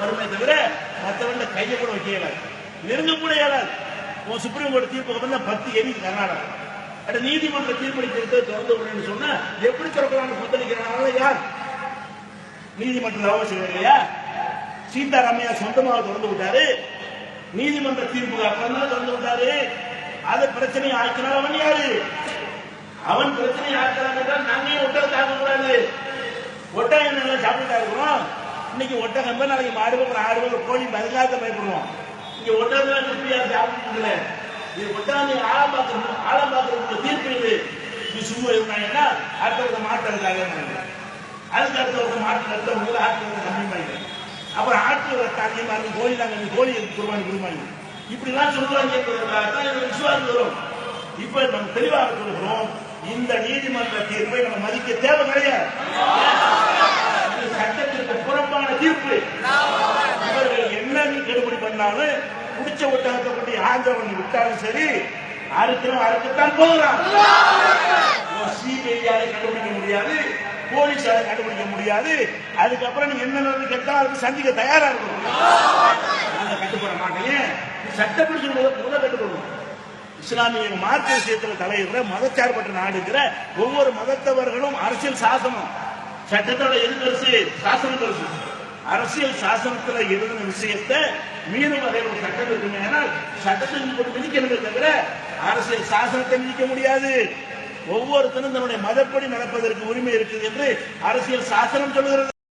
வருமே தவிர மற்றவங்க கையை கூட வைக்க இயலாது, நெருங்க கூட இயலாது. சுப்ரீம் கோர்ட் தீர்ப்பு 10 எரி கர்நாடகா அட நீதிமன்ற தீர்ப்படி திறந்து விடுறேன்னு சொன்னா எப்படி திறக்கலாம்னு கொந்தளிக்கிறாங்க யார்? நீதிமன்ற அவசியம் இல்லையா? சீதாராமையா சொந்தமாக திறந்து விட்டாரு, நீதிமன்ற தீர்ப்புக்கு அப்புறம் தான் திறந்து விட்டாரு. அதை பிரச்சனையை ஆக்கினால் அவன் யாரு? அவன் பிரச்சனையை ஆக்கிறான். நாங்க ஒட்டகத்தை ஆக்க கூடாது. ஒட்டகம் நல்லா சாப்பிட்டா இருக்கிறோம். இன்னைக்கு ஒட்டகம் நாளைக்கு மாடு ஆடு கோழி அதுக்காக பயப்படுவோம். இங்க ஒட்டகம் திருப்பியா சாப்பிட்டு இது ஒட்டகம் ஆழம் பார்க்கறது தீர்ப்பு இது சும்மா இருந்தாங்கன்னா அடுத்த மாட்டுறதுக்காக அதுக்கு அடுத்த மாட்டு ரத்தம் ஆட்டு கம்மி பண்ணி அப்புறம் ஆட்டு ரத்தம் அதிகமா இருக்கும். கோழி நாங்க கோழி குருபானி குருபானி இப்படிலாம் சொல்லுவாங்க. விசுவாசம் வரும். இப்ப நம்ம தெளிவாக சொல்லுகிறோம், இந்த நீதிமன்ற தீர்ப்பை நம்ம மதிக்க தேவை கிடையாது. சட்டத்திற்கு புறம்பான தீர்ப்பு. இவர்கள் என்ன கெடுபடி பண்ணாலும் குடிச்ச ஒட்டகத்தை கொண்டு ஆந்திரவன் விட்டாலும் சரி, அறுக்கத்தான் போகிறான். சிபிஐயால கண்டுபிடிக்க முடியாது, போலீஸால கண்டுபிடிக்க முடியாது. அதுக்கப்புறம் நீங்க என்ன கேட்டா அதுக்கு சந்திக்க தயாரா இருக்கணும். நாங்க கட்டுப்பட மாட்டேங்க. சட்டப்படி முதல் கட்டுப்படணும். இஸ்லாமிய மார்க்க விஷயத்தில் தலையிடுற மதச்சார்பற்ற நாடுகிற ஒவ்வொரு மதத்தவர்களும் அரசியல் சாசனம் சட்டத்தோட எதிர்கரிசி சாசனம் கரிசி அரசியல் சாசனத்தில் எழுதின விஷயத்தை மீறும் வரை ஒரு சட்டம் இருக்குமே. ஆனால் சட்டத்தை மிதிக்கணுமே தவிர அரசியல் சாசனத்தை மிதிக்க முடியாது. ஒவ்வொருத்தரும் தன்னுடைய மதப்படி நடப்பதற்கு உரிமை இருக்குது என்று அரசியல் சாசனம் சொல்லுகிறது.